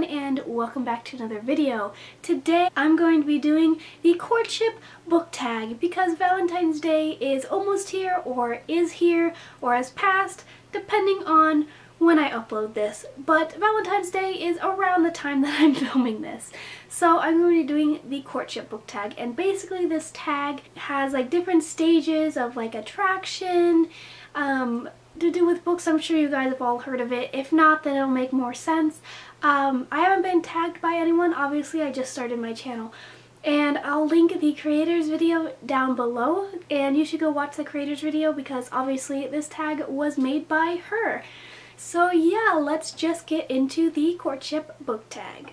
and welcome back to another video. Today I'm going to be doing the Courtship Book Tag because Valentine's Day is almost here or is here or has passed depending on when I upload this, but Valentine's Day is around the time that I'm filming this. So I'm going to be doing the Courtship Book Tag, and basically this tag has like different stages of like attraction, to do with books. I'm sure you guys have all heard of it. If not, then it'll make more sense. I haven't been tagged by anyone. Obviously, I just started my channel. And I'll link the creator's video down below, and you should go watch the creator's video because obviously this tag was made by her. So yeah, let's just get into the Courtship Book Tag.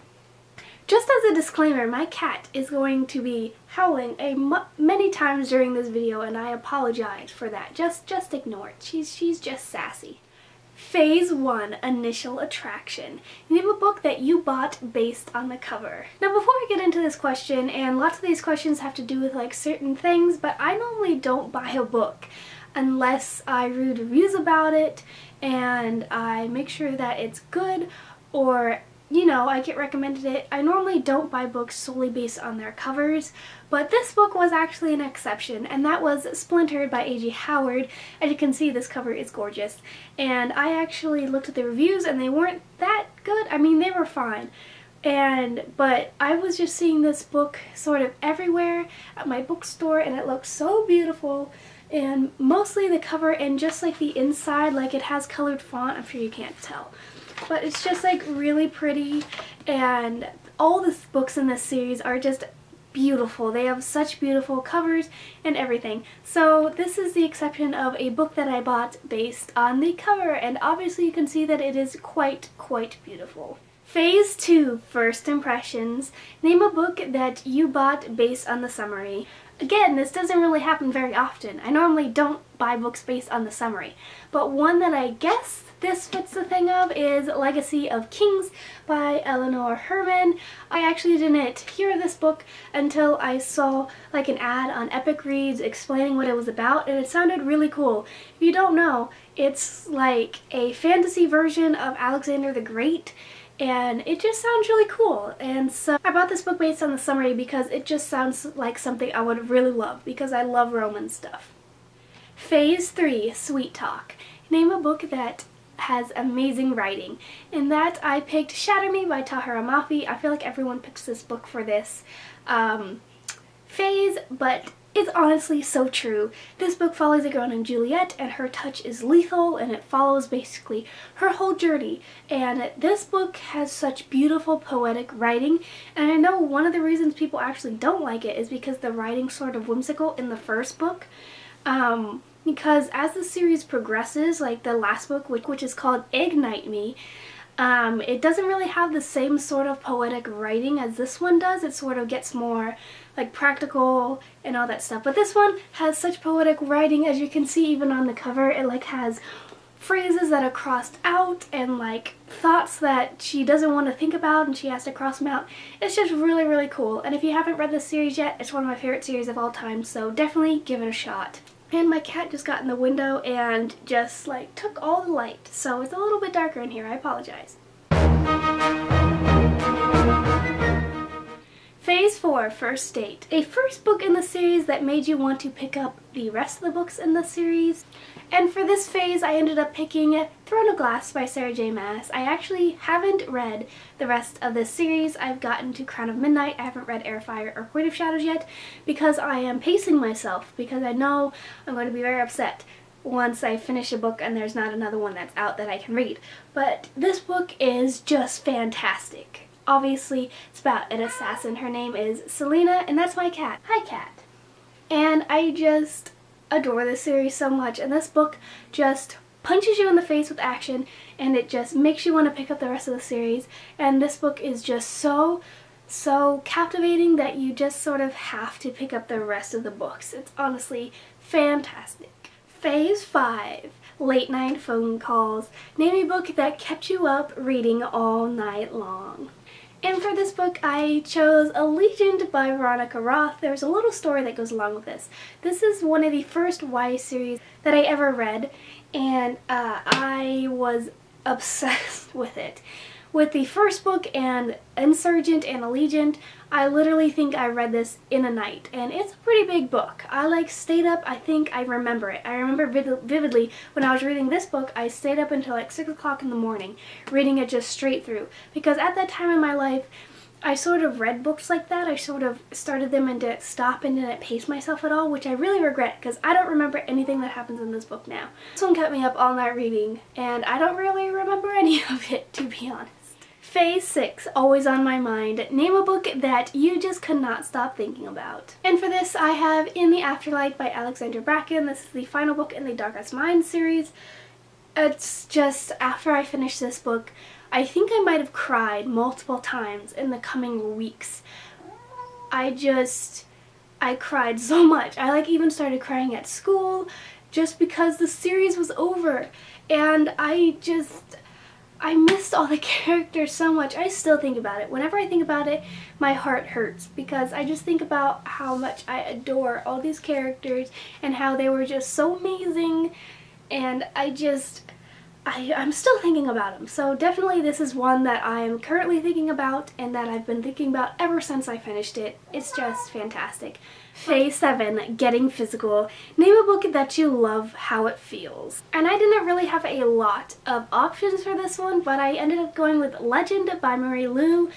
Just as a disclaimer, my cat is going to be howling many times during this video, and I apologize for that. Just ignore it. She's just sassy. Phase 1, Initial Attraction. Name a book that you bought based on the cover. Now before I get into this question, and lots of these questions have to do with like certain things, but I normally don't buy a book unless I read reviews about it and I make sure that it's good, or you know, I get recommended it. I normally don't buy books solely based on their covers, but this book was actually an exception, and that was Splintered by A.G. Howard. As you can see, this cover is gorgeous, and I actually looked at the reviews and they weren't that good. I mean, they were fine, but I was just seeing this book sort of everywhere at my bookstore, and it looked so beautiful, and mostly the cover and just like the inside, like it has colored font. I'm sure you can't tell, but it's just like really pretty, and all the books in this series are just beautiful. They have such beautiful covers and everything. So this is the exception of a book that I bought based on the cover, and obviously you can see that it is quite beautiful. Phase 2, First Impressions. Name a book that you bought based on the summary. Again, this doesn't really happen very often. I normally don't buy books based on the summary, but one that I guess this fits the thing of is Legacy of Kings by Eleanor Herman. I actually didn't hear this book until I saw like an ad on Epic Reads explaining what it was about, and it sounded really cool. If you don't know, it's like a fantasy version of Alexander the Great, and it just sounds really cool. And so I bought this book based on the summary because it just sounds like something I would really love because I love Roman stuff. Phase 3, Sweet Talk. Name a book that has amazing writing, and that I picked Shatter Me by Tahira Mafi. I feel like everyone picks this book for this phase, but it's honestly so true. This book follows a girl named Juliet, and her touch is lethal, and it follows basically her whole journey. And this book has such beautiful poetic writing, and I know one of the reasons people actually don't like it is because the writing's sort of whimsical in the first book. Because as the series progresses, like the last book, which is called Ignite Me, it doesn't really have the same sort of poetic writing as this one does. It sort of gets more like practical and all that stuff. But this one has such poetic writing, as you can see even on the cover. It like has phrases that are crossed out and like thoughts that she doesn't want to think about and she has to cross them out. It's just really cool. And if you haven't read this series yet, it's one of my favorite series of all time, so definitely give it a shot. And my cat just got in the window and just like took all the light, so it's a little bit darker in here. I apologize. Phase 4, First Date. A first book in the series that made you want to pick up the rest of the books in the series. And for this phase, I ended up picking Throne of Glass by Sarah J. Maas. I actually haven't read the rest of this series. I've gotten to Crown of Midnight. I haven't read Airfire or Queen of Shadows yet because I am pacing myself, because I know I'm going to be very upset once I finish a book and there's not another one that's out that I can read. But this book is just fantastic. Obviously, it's about an assassin. Her name is Selena, and that's my cat. Hi, cat. And I just adore this series so much, and this book just punches you in the face with action, and it just makes you want to pick up the rest of the series. And this book is just so captivating that you just sort of have to pick up the rest of the books. It's honestly fantastic. Phase 5, Late Night Phone Calls. Name a book that kept you up reading all night long. And for this book, I chose Allegiant by Veronica Roth. There's a little story that goes along with this. This is one of the first YA series that I ever read, and I was obsessed with it. With the first book and Insurgent and Allegiant, I literally think I read this in a night, and it's a pretty big book. I like stayed up, I think I remember it. I remember vividly when I was reading this book, I stayed up until like 6 o'clock in the morning reading it just straight through, because at that time in my life I sort of read books like that. I sort of started them and didn't stop and didn't pace myself at all, which I really regret because I don't remember anything that happens in this book now. This one kept me up all night reading, and I don't really remember any of it, to be honest. Phase 6, always on my mind. Name a book that you just could not stop thinking about. And for this I have In the Afterlife by Alexandra Bracken. This is the final book in the Darkest Minds series. It's just, after I finished this book, I think I might have cried multiple times in the coming weeks. I cried so much. I like even started crying at school just because the series was over, and I missed all the characters so much. I still think about it. Whenever I think about it, my heart hurts because I just think about how much I adore all these characters and how they were just so amazing, and I'm still thinking about them. So definitely this is one that I am currently thinking about and that I've been thinking about ever since I finished it. It's just fantastic. Phase 7, Getting Physical. Name a book that you love how it feels. And I didn't really have a lot of options for this one, but I ended up going with Legend by Marie Lu.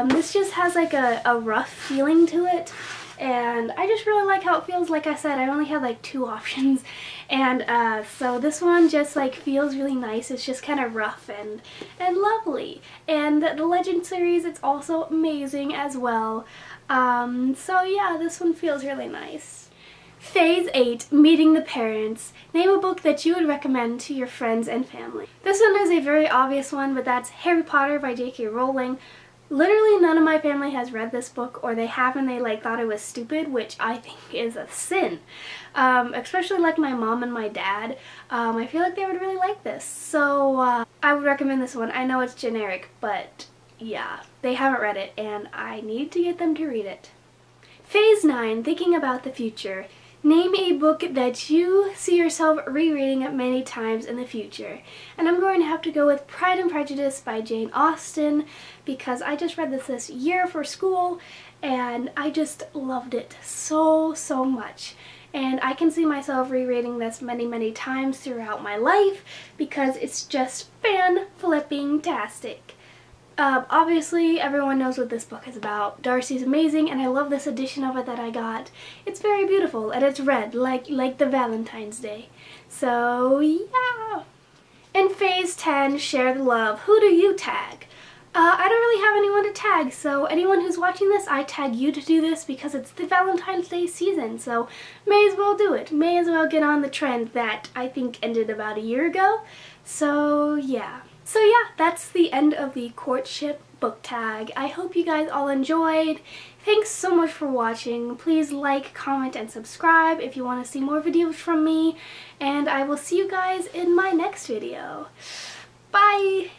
This just has like a rough feeling to it, and I just really like how it feels. Like I said, I only had like 2 options, and so this one just like feels really nice. It's just kind of rough and lovely. And the Legend series, it's also amazing as well. So yeah, this one feels really nice. Phase 8, Meeting the Parents. Name a book that you would recommend to your friends and family. This one is a very obvious one, but that's Harry Potter by J.K. Rowling. Literally none of my family has read this book, or they have and they like thought it was stupid, which I think is a sin. Especially like my mom and my dad. I feel like they would really like this. So I would recommend this one. I know it's generic, but yeah, they haven't read it and I need to get them to read it. Phase 9, Thinking About the Future. Name a book that you see yourself rereading many times in the future. And I'm going to have to go with Pride and Prejudice by Jane Austen, because I just read this year for school and I just loved it so much. And I can see myself rereading this many times throughout my life because it's just fan-flipping-tastic. Obviously, everyone knows what this book is about. Darcy's amazing, and I love this edition of it that I got. It's very beautiful, and it's red, like the Valentine's Day. So, yeah. In Phase 10, Share the Love. Who do you tag? I don't really have anyone to tag, so anyone who's watching this, I tag you to do this because it's the Valentine's Day season, so may as well do it. May as well get on the trend that I think ended about a year ago. So, yeah. So yeah, that's the end of the Courtship Book Tag. I hope you guys all enjoyed. Thanks so much for watching. Please like, comment, and subscribe if you want to see more videos from me. And I will see you guys in my next video. Bye!